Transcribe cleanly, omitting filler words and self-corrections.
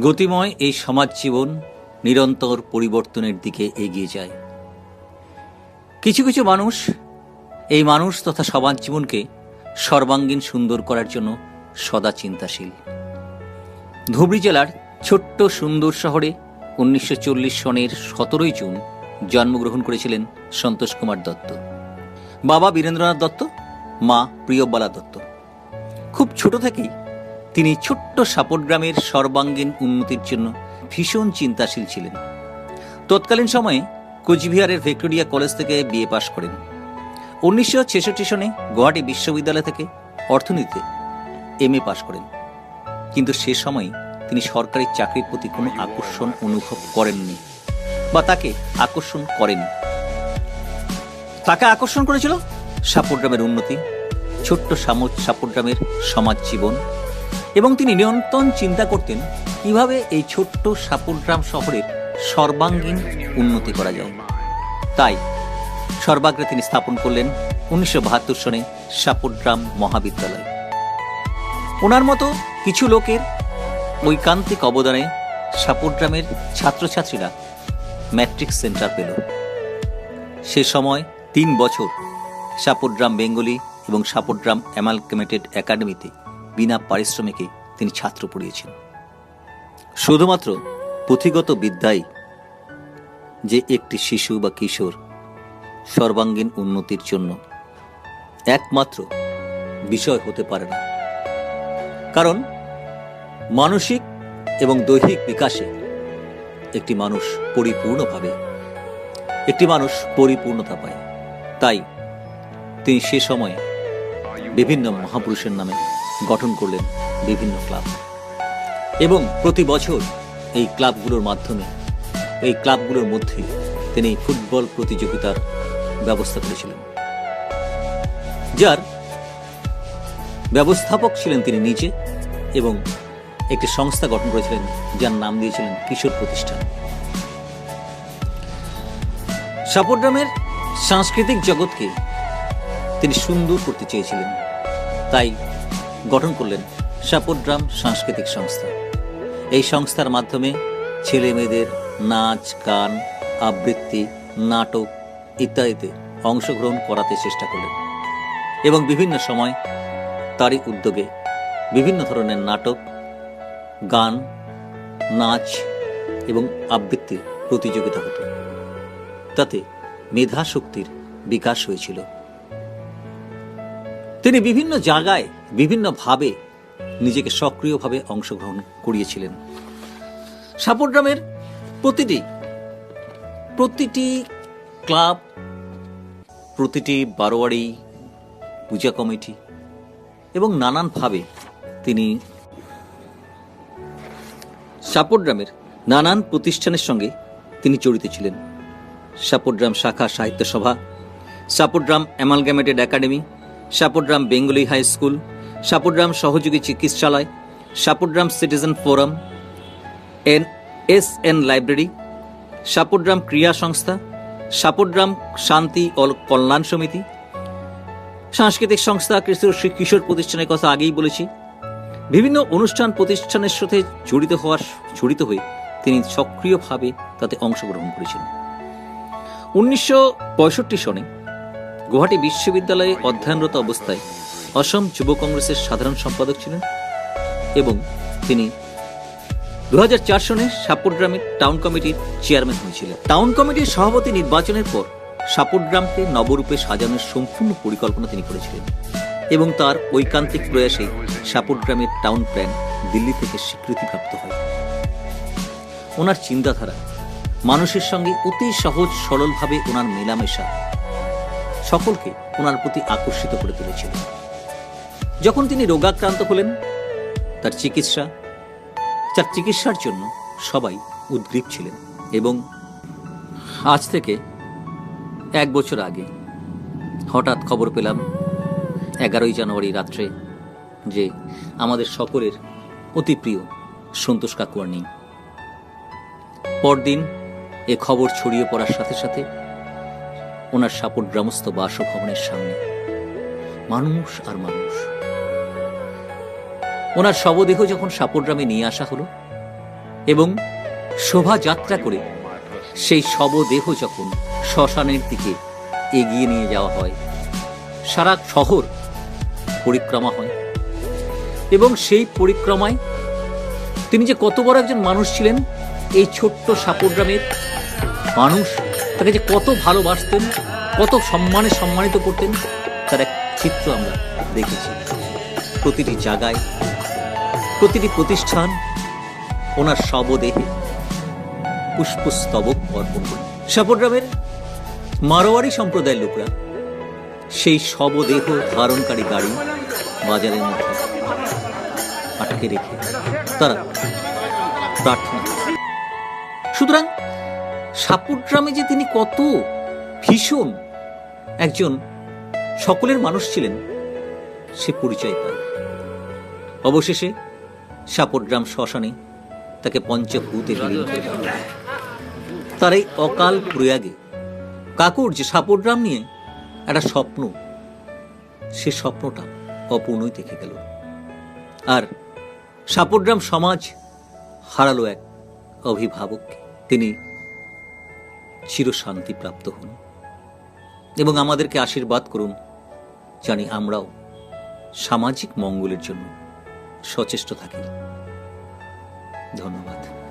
গতিময় এই সমাজ জীবন নিরন্তর পরিবর্তনের দিকে এগিয়ে যায়। কিছু কিছু মানুষ এই মানুষ তথা সমাজ জীবনকে সর্বাঙ্গীন সুন্দর করার জন্য সদা চিন্তাশীল। ধুবড়ী জেলার ছোট্ট সুন্দর শহরে 1940 সনের 17 জুন জন্মগ্রহণ করেছিলেন সন্তোষ কুমার দত্ত। বাবা বীরেন্দ্রনাথ দত্ত, মা প্রিয়বালা দত্ত। খুব ছোট থেকেই তিনি ছোট্ট সাপট গ্রামের সর্বাঙ্গীন উন্নতির জন্য ভীষণ চিন্তাশীল ছিলেন। তৎকালীন সময়ে কোচবিহারের ভিক্টোরিয়া কলেজ থেকে বিএ পাশ করেন। 1966 সনে গুয়াহাটি বিশ্ববিদ্যালয় থেকে অর্থনীতিতে এমএ পাশ করেন। কিন্তু সে সময় তিনি সরকারি চাকরির প্রতি কোনো আকর্ষণ অনুভব করেননি বা তাকে আকর্ষণ করেনি। তাকে আকর্ষণ করেছিল সাপট গ্রামের উন্নতি, ছোট্ট সাপট গ্রামের সমাজ জীবন, এবং তিনি নিরন্তর চিন্তা করতেন কিভাবে এই ছোট্ট সাপট গ্রাম শহরের সর্বাঙ্গীন উন্নতি করা যায়। তাই সর্বাগ্রে তিনি স্থাপন করলেন 1972 সনে সাপট গ্রাম মহাবিদ্যালয়। ওনার মতো কিছু লোকের ঐকান্তিক অবদানে সাপট গ্রামের ছাত্রছাত্রীরা ম্যাট্রিক সেন্টার পেল। সে সময় 3 বছর সাপট গ্রাম বেঙ্গলি এবং সাপট গ্রাম অ্যামালগামেটেড একাডেমিতে বিনা পারিশ্রমিকে তিনি ছাত্র পড়িয়েছেন। শুধুমাত্র পুঁথিগত বিদ্যাই যে একটি শিশু বা কিশোর সর্বাঙ্গীন উন্নতির জন্য একমাত্র বিষয় হতে পারে না, কারণ মানসিক এবং দৈহিক বিকাশে একটি মানুষ পরিপূর্ণতা পায়। তাই তিনি সে সময়ে বিভিন্ন মহাপুরুষের নামে গঠন করলেন বিভিন্ন ক্লাব, এবং প্রতি বছর এই ক্লাবগুলোর মধ্যে তিনি ফুটবল প্রতিযোগিতার ব্যবস্থা করেছিলেন, যার ব্যবস্থাপক ছিলেন তিনি নিজে, এবং একটি সংস্থা গঠন করেছিলেন যার নাম দিয়েছিলেন কিশোর প্রতিষ্ঠান। সাপট গ্রামের সাংস্কৃতিক জগৎকে তিনি সুন্দর করতে চেয়েছিলেন, তাই গঠন করলেন সাপট গ্রাম সাংস্কৃতিক সংস্থা। এই সংস্থার মাধ্যমে ছেলে মেয়েদের নাচ, গান, আবৃত্তি, নাটক ইত্যাদিতে অংশগ্রহণ করাতে চেষ্টা করলেন, এবং বিভিন্ন সময় তারই উদ্যোগে বিভিন্ন ধরনের নাটক, গান, নাচ এবং আবৃত্তির প্রতিযোগিতা হতো। তাতে মেধা শক্তির বিকাশ হয়েছিল। তিনি বিভিন্ন জায়গায় বিভিন্নভাবে নিজেকে সক্রিয়ভাবে অংশগ্রহণ করিয়েছিলেন। সাপট গ্রামের প্রতিটি ক্লাব, প্রতিটি বারোয়ারি, পূজা কমিটি এবং নানানভাবে তিনি সাপট গ্রামের নানান প্রতিষ্ঠানের সঙ্গে তিনি জড়িত ছিলেন। সাপট গ্রাম শাখা সাহিত্য সভা, সাপট গ্রাম অ্যামালগামেটেড একাডেমি, সাপট গ্রাম বেঙ্গলি হাই স্কুল, সাপট গ্রাম সহযোগী চিকিৎসালয়, সাপট গ্রাম সিটিজেন ফোরাম, এন লাইব্রেরি, সাপট গ্রাম ক্রীড়া সংস্থা, সাপট গ্রাম শান্তি ও কল্যাণ সমিতি, সাংস্কৃতিক সংস্থা, কিশোর প্রতিষ্ঠানের কথা আগেই বলেছি। বিভিন্ন অনুষ্ঠান প্রতিষ্ঠানের সাথে জড়িত হয়ে তিনি সক্রিয়ভাবে তাতে অংশগ্রহণ করেছিলেন। 1965 সনে গুয়াহাটি বিশ্ববিদ্যালয়ে অধ্যয়নরত অবস্থায় অসম যুব কংগ্রেসের সাধারণ সম্পাদক ছিলেন, এবং তিনি 2004 সনে সাপট গ্রামের টাউন কমিটির চেয়ারম্যান হয়েছিলেন। টাউন কমিটির সভাপতি নির্বাচনের পর সাপট গ্রামকে নবরূপে সাজানোর সম্পূর্ণ পরিকল্পনা তিনি করেছিলেন, এবং তার ঐকান্তিক প্রয়াসে সাপট গ্রামের টাউন প্ল্যান দিল্লি থেকে স্বীকৃতিপ্রাপ্ত হয়। ওনার চিন্তাধারা, মানুষের সঙ্গে অতি সহজ সরলভাবে ওনার মেলামেশা সকলকে ওনার প্রতি আকর্ষিত করে তুলেছিল। যখন তিনি রোগাক্রান্ত হলেন, তার চিকিৎসার জন্য সবাই উদ্গ্রীব ছিলেন, এবং আজ থেকে 1 বছর আগে হঠাৎ খবর পেলাম 11 জানুয়ারি রাত্রে যে আমাদের সকলের অতি প্রিয় সন্তোষ কাকু আর নেই। পরদিন এ খবর ছড়িয়ে পড়ার সাথে সাথে ওনার সাপট গ্রামস্থ বাসভবনের সামনে মানুষ আর মানুষ। ওনার শবদেহ যখন সাপট গ্রামে নিয়ে আসা হলো, এবং শোভাযাত্রা করে সেই শবদেহ যখন শ্মশানের দিকে এগিয়ে নিয়ে যাওয়া হয়, সারা শহর পরিক্রমা হয় এবং সেই পরিক্রমায় তিনি যে কত বড় একজন মানুষ ছিলেন, এই ছোট্ট সাপুড় মানুষ তাকে যে কত ভালোবাসতেন, কত সম্মানে সম্মানিত করতেন, তার এক চিত্র আমরা দেখেছি। প্রতিটি জায়গায়, প্রতিটি প্রতিষ্ঠান ওনার শবদেহে পুষ্পস্তবক অর্পণ করে। সাপুড় মারোয়ারি সম্প্রদায়ের লোকরা সেই শবদেহ ধারণকারী গাড়ি বাজারের মধ্যে আটকে রেখে তারা প্রার্থনা করে। সুতরাং সাপুড় যে তিনি কত ভীষণ একজন সকলের মানুষ ছিলেন, সে পরিচয় পায়। অবশেষে সাপুড় শ্মশানে তাকে পঞ্চভূতে বিলীন করে দেওয়া হয়। তার এই অকাল প্রয়াগে কাকুর যে সাপুড় নিয়ে একটা স্বপ্ন, সে স্বপ্নটা অপূর্ণই থেকে গেল। আর সাপুড় সমাজ হারালো এক অভিভাবককে। তিনি চিরশান্তি প্রাপ্ত হন এবং আমাদেরকে আশীর্বাদ করুন, জানি আমরাও সামাজিক মঙ্গলের জন্য সচেষ্ট থাকি। ধন্যবাদ।